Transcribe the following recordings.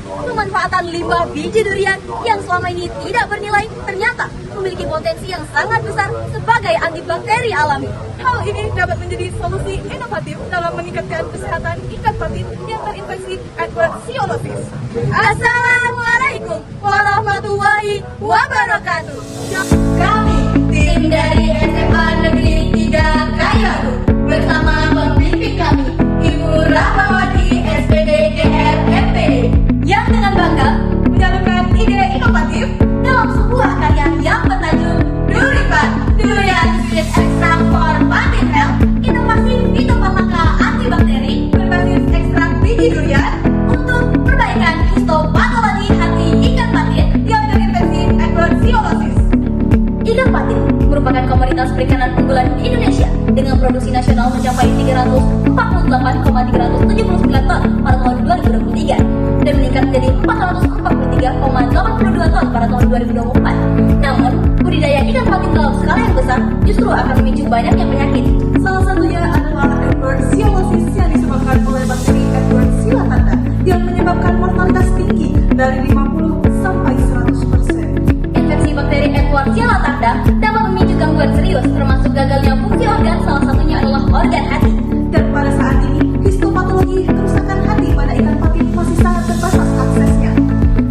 Pemanfaatan limbah biji durian yang selama ini tidak bernilai ternyata memiliki potensi yang sangat besar sebagai antibakteri alami. Hal ini dapat menjadi solusi inovatif dalam meningkatkan kesehatan ikan patin yang terinfeksi Edwardsiolosis. Assalamualaikum warahmatullahi wabarakatuh. Kami, tim dari SMA Negeri 3 Kayaku, bersama pembimbing kami, Ibu Rahmawati SPD GR MPD, Yang dengan bangga Menjalankan ide inovatif dalam sebuah karya yang bertajuk Duripan, Durian Sweet Extract for Patin Health, Inovasi Fitofarmaka Antibakteri berbasis ekstrak biji durian untuk perbaikan histopatologi hati ikan patin. yang terinfeksi Edwardsiolosis. Ikan patin merupakan komoditas perikanan unggulan di Indonesia dengan produksi nasional mencapai 348,379 ton pada tahun 2023 dan meningkat menjadi 443,82 ton pada tahun 2024. Namun, budidaya ikan patin dalam skala yang besar justru akan memicu banyaknya penyakit. Salah satunya adalah Edwardsiolosis yang disebabkan oleh bakteri Edwardsia tanda yang menyebabkan mortalitas tinggi dari 50 sampai 100%. Infeksi bakteri Edwardsia latanda dapat memicu gangguan serius termasuk gagalnya fungsi organ, salah satunya adalah organ hati. Dan pada saat ini, histopatologi kerusakan hati pada ikan patin masih sangat terbatas aksesnya.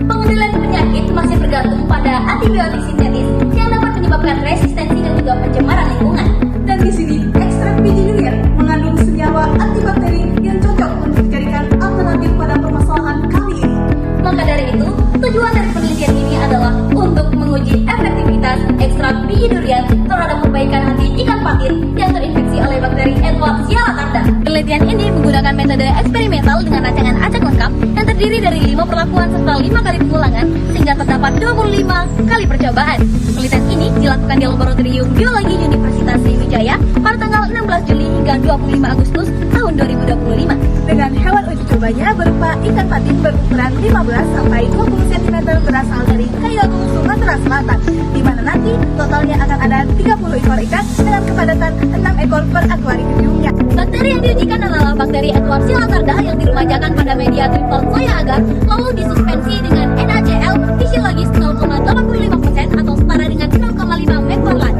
Pengendalian penyakit masih bergantung pada antibiotik sintetis yang dapat menyebabkan resistensi dan juga pencemaran lingkungan. Dan di sini, ekstrak biji durian mengandung senyawa antibakteri yang cocok untuk dijadikan alternatif pada permasalahan kali ini. Maka dari itu, tujuan dari penelitian ini adalah untuk menguji efektivitas ekstrak biji durian terhadap perbaikan hati ikan patin yang terinfeksi oleh bakteri Edwardsia latanda. Penelitian ini menggunakan metode eksperimental dengan rancangan acak lengkap yang terdiri dari 5 perlakuan serta 5 kali pengulangan sehingga terdapat 25 kali percobaan. Penelitian ini dilakukan di Laboratorium Biologi Universitas Sriwijaya pada tanggal 16 Juli hingga 25 Agustus tahun 2025. Dengan hewan uji cobanya berupa ikan patin berukuran 15 sampai 20 cm berasal dari Kayagung, Sumatera Selatan, di mana nanti totalnya akan ada 30 ekor ikan dengan kepadatan 6 ekor per akuariumnya. Bakteri yang diujikan adalah bakteri Edwardsia latanda yang diremajakan pada media triple soya agar lalu disuspensi dengan NaCl fisiologis 0,85% atau setara dengan 0,5 microlan.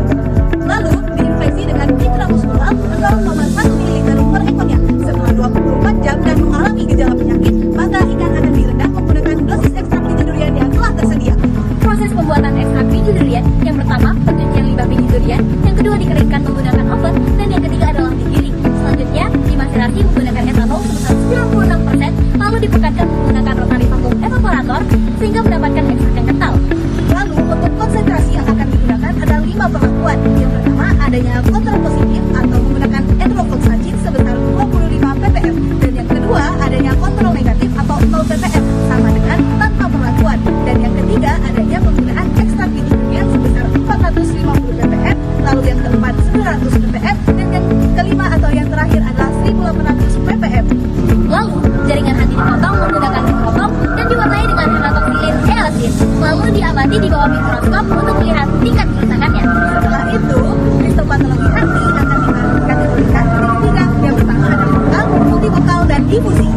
Lalu diinfeksi dengan intramuskular 0,1 ml per ekornya. Setelah 24 jam dan mengalami gejala penyakit, maka ikan akan direndam menggunakan dosis ekstrak biji durian yang telah tersedia. Proses pembuatan ekstrak biji durian yang pertama pencucian limbah biji durian, yang kedua dikeringkan menggunakan oven, dan yang ketiga adalah digiling. Selanjutnya dimaserasi menggunakan etanol sebesar 96%, lalu dipekatkan menggunakan rotary vacuum evaporator sehingga mendapatkan ekstrak yang kental. Lalu untuk konsentrasi yang akan digunakan ada 5 perlakuan. Yang pertama adanya kontrol positif atau menggunakan enterofloxacin sebesar 25 ppm, dan yang kedua adanya kontrol negatif atau 0 ppm sama dengan tanpa perlakuan, dan yang ketiga adanya penggunaan ekstrak biji durian sebesar 450 ppm, lalu yang keempat 900 ppm, dan yang kelima atau yang terakhir adalah 1800 ppm. Lalu jaringan hati dipotong menggunakan mikroskop dan diwarnai dengan hematoxylin eosin, lalu diamati di bawah mikroskop untuk melihat tingkat kerusakannya. Setelah itu, histopatologi hati akan dikategorikan menjadi 3. Yang pertama adalah lokal, multivokal, dan difusi.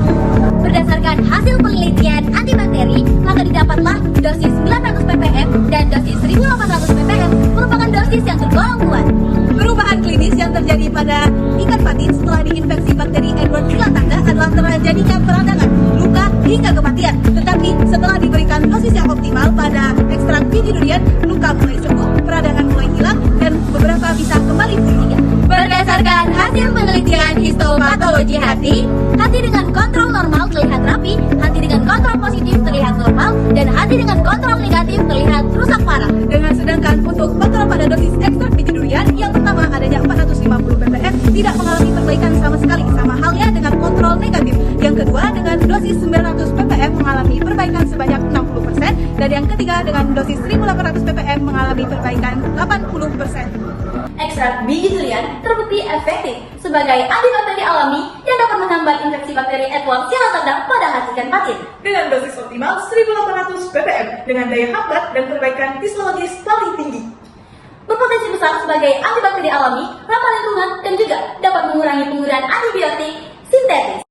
Berdasarkan hasil penelitian antibakteri, maka didapatlah dosis 900 ppm dan dosis 1800 ppm merupakan dosis yang tergolong kuat. Perubahan klinis yang terjadi pada ikan patin setelah diinfeksi bakteri Edwardsia tanda adalah terjadinya peradangan, luka, hingga kematian. Tetapi setelah diberikan dosis yang optimal pada ekstrak biji durian, luka mulai sembuh, peradangan mulai hilang, dan beberapa bisa kembali pulih. Berdasarkan hasil penelitian histopatologi hati dengan kontrol normal terlihat rapi, hati dengan kontrol positif terlihat normal, dan hati dengan kontrol negatif terlihat rusak parah. Dengan sedangkan untuk kontrol pada dosis ekstrak biji durian, yang pertama adanya 450 ppm tidak mengalami perbaikan sama sekali, sama halnya dengan kontrol negatif. Yang kedua dengan dosis 900 ppm mengalami perbaikan sebanyak 60%, dan yang ketiga dengan dosis 1800 ppm mengalami perbaikan 80%. Ekstrak biji durian terbukti efektif sebagai antibakteri alami yang dapat menghambat infeksi bakteri Edwardsia latanda pada hati ikan patin. Dengan dosis optimal 1800 ppm dengan daya hambat dan perbaikan histologis paling tinggi. Berpotensi besar sebagai antibakteri alami, ramah lingkungan, dan juga dapat mengurangi penggunaan antibiotik sintetis.